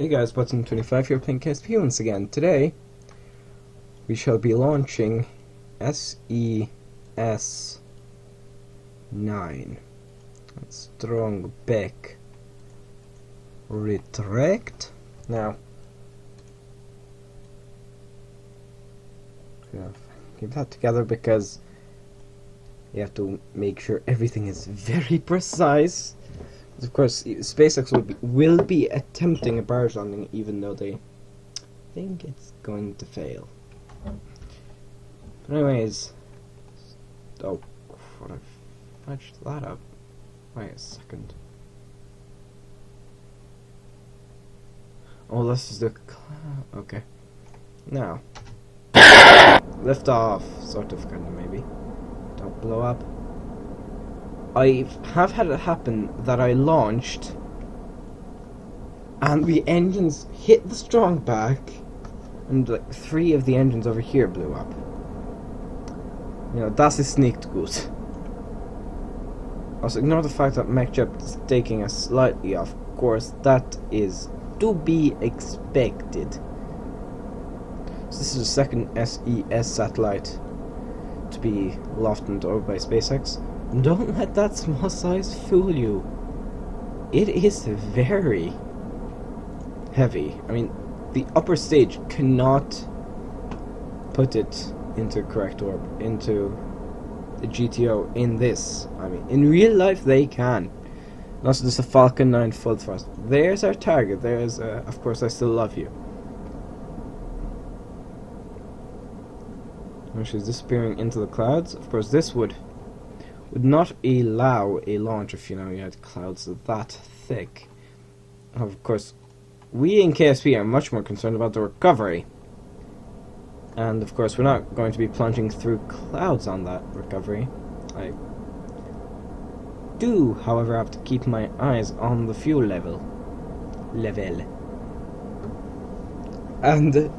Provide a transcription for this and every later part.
Hey guys, Button25 here playing KSP once again. Today, we shall be launching SES 9. Strong back. Retract. Now, keep that together because you have to make sure everything is very precise. Of course, SpaceX will be attempting a barge landing, even though they think it's going to fail. But anyways, oh, what I've fudged that up. Wait a second. Oh, this is the okay. Now, lift off, sort of, kind of, maybe. Don't blow up. I have had it happen that I launched and the engines hit the strong back and like 3 of the engines over here blew up. You know, das ist nicht gut. Also ignore the fact that MechJet is taking us slightly off course. That is to be expected. So this is the second SES satellite to be lofted over by SpaceX. Don't let that small size fool you. It is very heavy. I mean, the upper stage cannot put it into correct orbit, into the GTO in this. I mean, in real life they can. And also, this is a Falcon 9 full thrust. There's our target. There's, of course, I still love you. When she's disappearing into the clouds, of course, this would not allow a launch if, you know, you had clouds that thick. Of course, we in KSP are much more concerned about the recovery. And of course, we're not going to be plunging through clouds on that recovery. I do, however, have to keep my eyes on the fuel level. And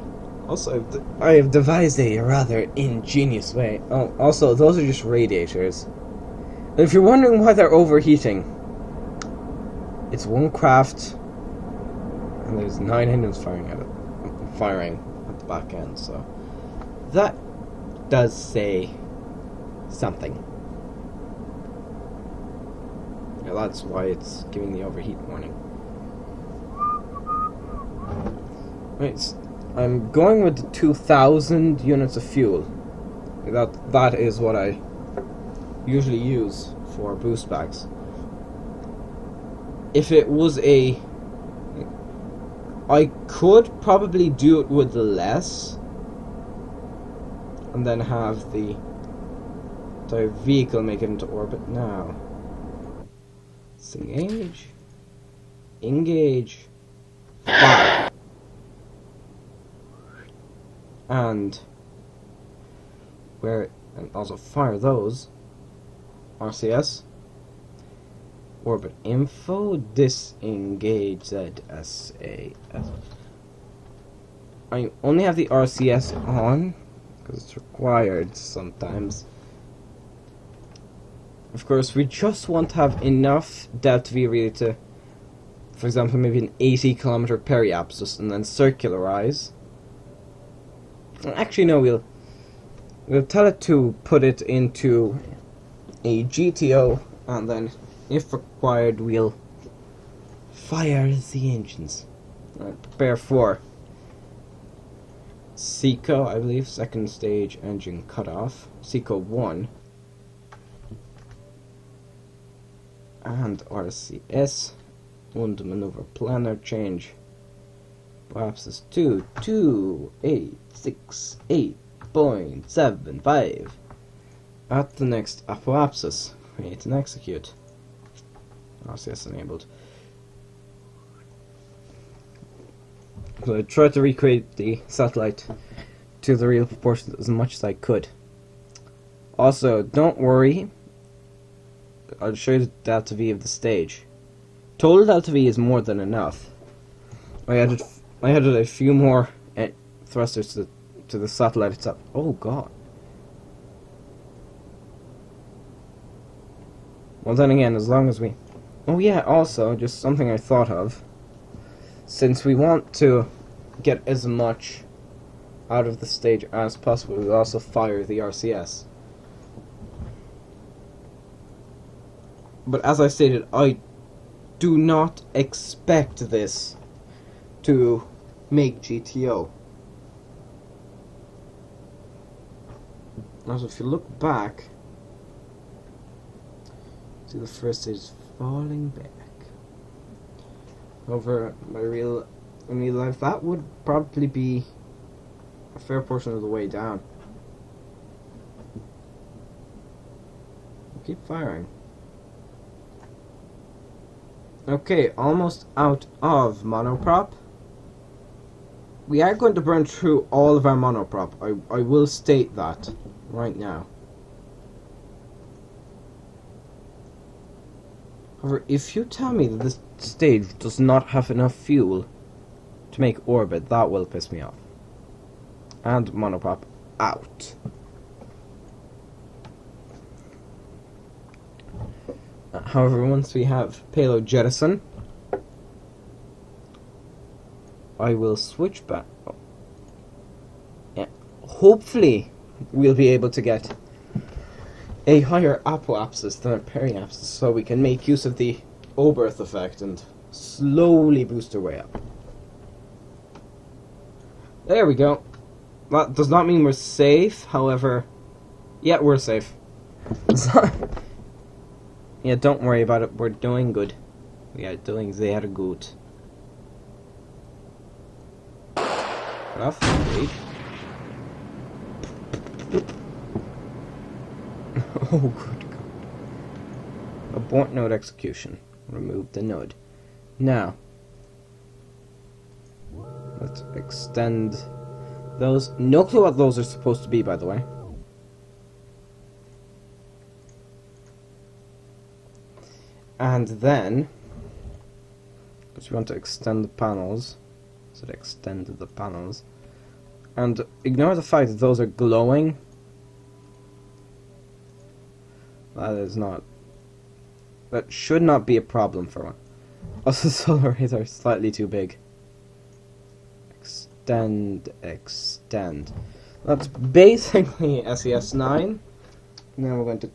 also, I have devised a rather ingenious way. Oh, also, those are just radiators. And if you're wondering why they're overheating, it's one craft, and there's 9 engines firing at the back end. So that does say something. Yeah, that's why it's giving the overheat warning. Right, I'm going with the 2,000 units of fuel. That is what I usually use for boost bags. If it was I could probably do it with less and then have the entire vehicle make it into orbit. Now let's engage, fire, and also fire those. RCS, orbit info, disengage ZSAS. I only have the RCS on because it's required sometimes. Of course, we just want to have enough delta V really to, for example, maybe an 80-kilometer periapsis and then circularize. Actually, no, we'll tell it to put it into a GTO, and then, if required, we'll fire the engines. Prepare for SECO, I believe, second stage engine cutoff. SECO 1. And RCS. Und maneuver planner change. Perhaps it's 22868.75. At the next apoapsis, create and execute. RCS enabled. So I tried to recreate the satellite to the real proportions as much as I could. Also, don't worry, I'll show you the delta V of the stage. Total delta V is more than enough. I added a few more thrusters to the satellite itself. Oh god. Well, then again, as long as we... Oh yeah, also, just something I thought of. since we want to get as much out of the stage as possible, we also fire the RCS. But as I stated, I do not expect this to make GTO. Also, if you look back, see the first stage is falling back. However, in real life, that would probably be a fair portion of the way down. Keep firing. Okay, almost out of monoprop. We are going to burn through all of our monoprop. I will state that right now. However, if you tell me that this stage does not have enough fuel to make orbit, that will piss me off. And monoprop out. However, once we have payload jettison, I will switch back. Oh. Yeah. Hopefully, we'll be able to get a higher apoapsis than a periapsis, so we can make use of the Oberth effect and slowly boost our way up. There we go. That does not mean we're safe, however, yeah, we're safe. Yeah, don't worry about it, we're doing good. We are doing sehr gut. Enough, wait. Oh, good God. Abort node execution. Remove the node. Now, let's extend those. No clue what those are supposed to be, by the way. And then, because we want to extend the panels, so to extend the panels, and ignore the fact that those are glowing. That should not be a problem for one. Also, the solar arrays are slightly too big. Extend. That's basically SES 9. Now we're going to...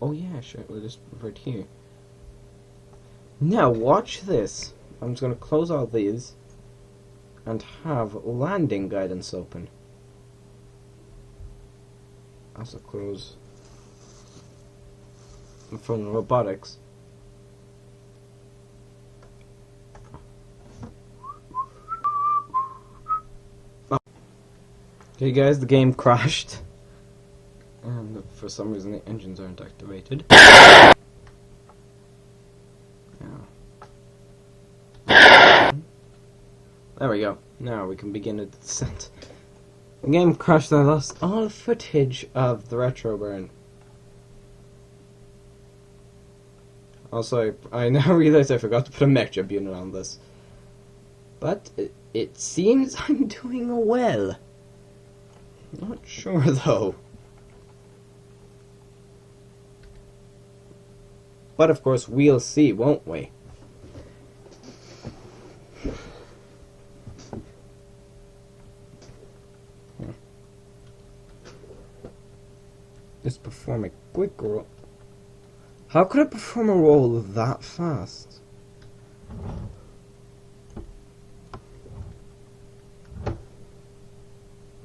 Oh yeah, sure, we'll just right here. Now, watch this. I'm just going to close all these and have landing guidance open. Also close from robotics. Oh. Okay guys, the game crashed. And for some reason the engines aren't activated. Yeah. There we go. Now we can begin the descent. The game crashed and I lost all footage of the retro burn. Also, I now realize I forgot to put a mech jump unit on this. But it seems I'm doing well. Not sure though. But of course, we'll see, won't we? Just perform a quick roll. How could I perform a roll that fast?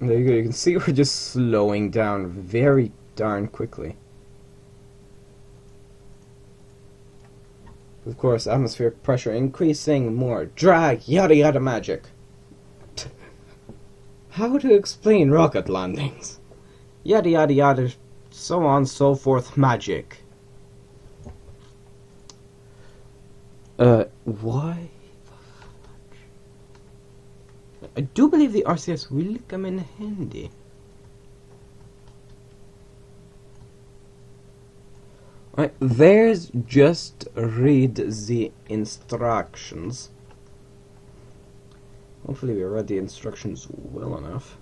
There you go, you can see we're just slowing down very darn quickly. Of course, atmospheric pressure increasing, more drag, yada yada magic. How to explain rocket landings? Yada yada yada, so on, so forth, magic. Why? I do believe the RCS will come in handy. Right, there's just read the instructions. Hopefully we read the instructions well enough.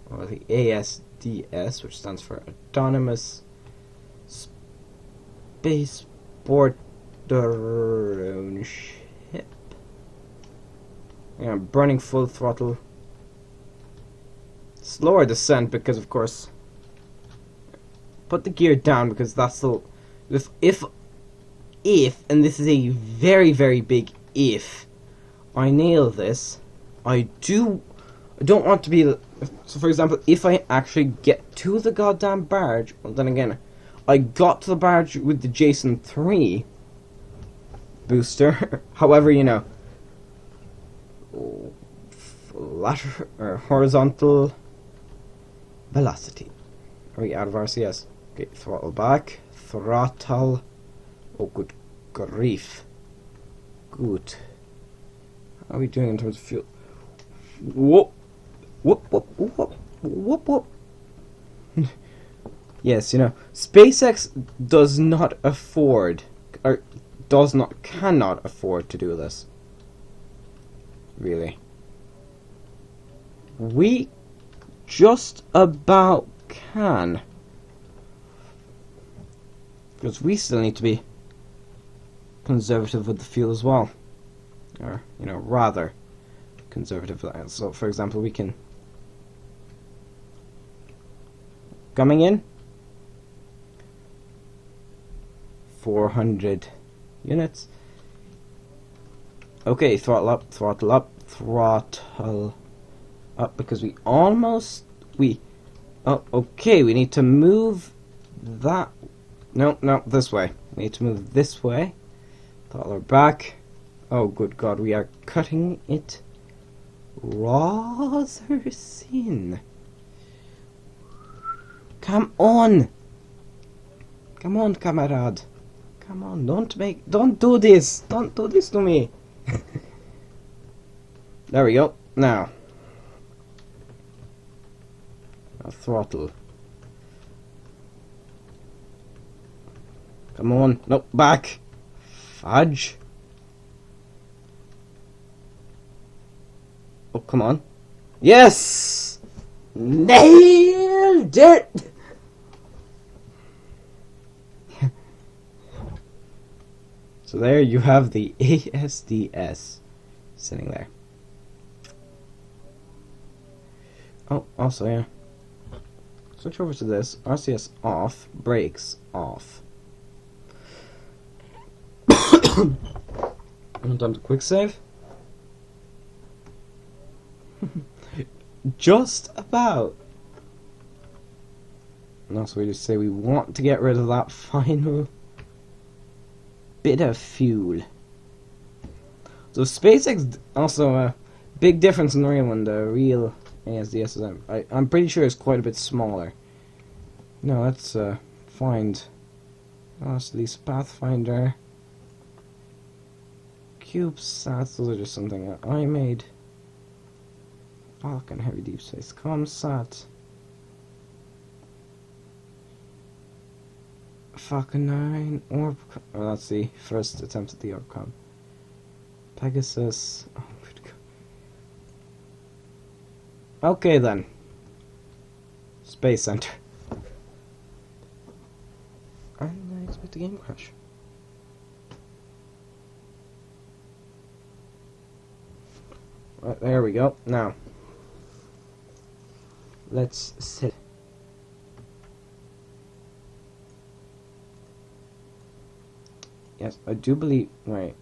Or the ASDS, which stands for Autonomous Spaceport drone ship. Yeah, burning full throttle. Slower descent because, of course, put the gear down because that's the if and this is a very, very big if I nail this, I don't want to be. So, for example, if I actually get to the goddamn barge, well, then again, I got to the barge with the Jason 3 booster. However, you know, lateral or horizontal velocity. Are we out of RCS? Okay, throttle back, throttle. Oh, good grief. Good. How are we doing in terms of fuel? Whoop, whoop, whoop, whoop, whoop, whoop. Yes, you know, SpaceX does not afford, or cannot afford to do this. Really. We just about can. Because we still need to be conservative with the fuel as well. Or, you know, rather conservative. So, for example, we can... Coming in. 400 units. Okay, throttle up, throttle up, throttle up, because we almost... Oh, okay, we need to move that... No, this way. We need to move this way. Throttle back. Oh, good God, we are cutting it rather thin. Come on! Come on, comrade. Come on, don't do this! Don't do this to me! There we go. Now. Throttle. Come on. No, back. Fudge. Oh, come on. Yes! Nailed it! So there you have the ASDS sitting there. Oh, also, yeah. Switch over to this. RCS off. Brakes off. And time to quick save. Just about. And also, we just say we want to get rid of that final bit of fuel. So SpaceX also a big difference in the real one. The real ASDS, I'm pretty sure it's quite a bit smaller. No, let's find Velocity's Pathfinder. CubeSats, those are just something that I made. Falcon Heavy Deep Space Comsat. Falcon 9 Orb. Oh, that's the first attempt at the Orbcom. Pegasus. Oh, good God. Okay then. Space Center. And I expect a game crash. Right, there we go. Now, let's sit. Yes, I do believe. Right.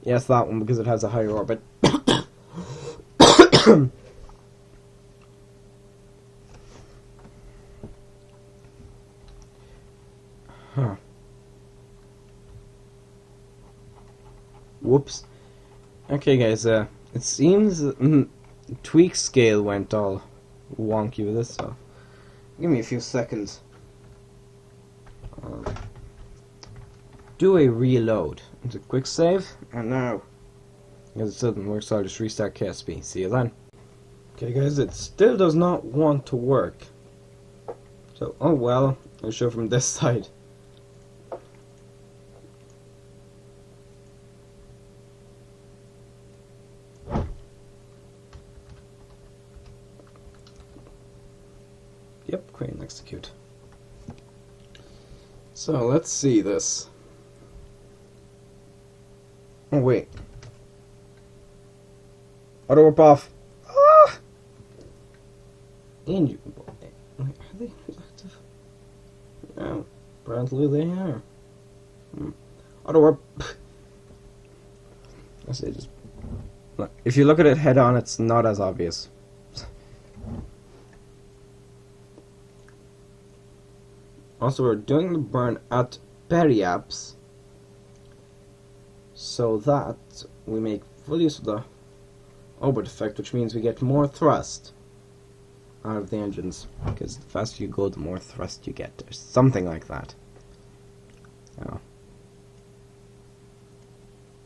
Yes, that one because it has a higher orbit. Huh. Whoops. Okay, guys. It seems tweak scale went all wonky with this, so give me a few seconds. Do a reload into quick save, and now, as it still didn't work, so I'll just restart KSP. See you then. Okay, guys, it still does not want to work. So, oh well, I'll show from this side. Yep, crane execute. So let's see this. Oh wait. Auto warp off. Ah! Engine. Are they active? Yeah, apparently they are. Auto warp. I say just. If you look at it head on, it's not as obvious. Also, we're doing the burn at periaps so that we make full use of the orbit effect, which means we get more thrust out of the engines, because the faster you go, the more thrust you get, or something like that. So,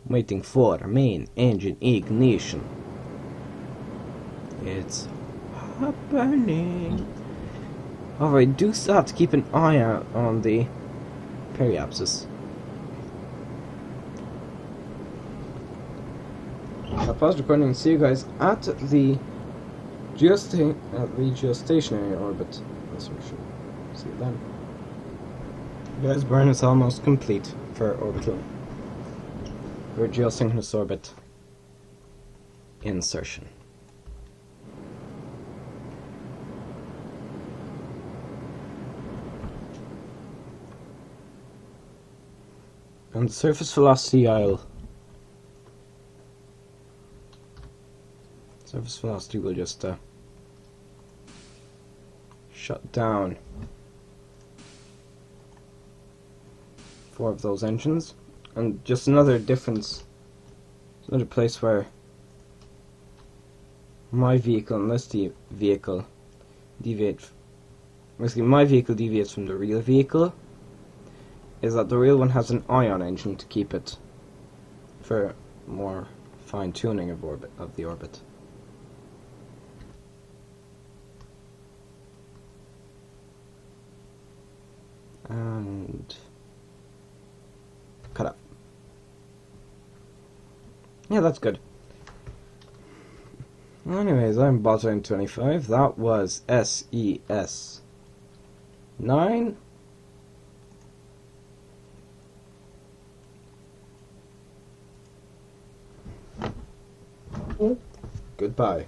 waiting for main engine ignition. It's happening. However, I do still have to keep an eye out on the periapsis. I'll pause recording and see you guys at the geostationary orbit. That's what we should see you then. Guys, burn is almost complete for orbital. For geosynchronous orbit insertion. And surface velocity surface velocity will just shut down 4 of those engines. And just another difference, another place where my vehicle and this vehicle deviate, basically my vehicle deviates from the real vehicle, is that the real one has an ion engine to keep it for more fine-tuning of the orbit. And cut up. Yeah, that's good. Anyways, I'm Botine25. That was SES 9. Goodbye.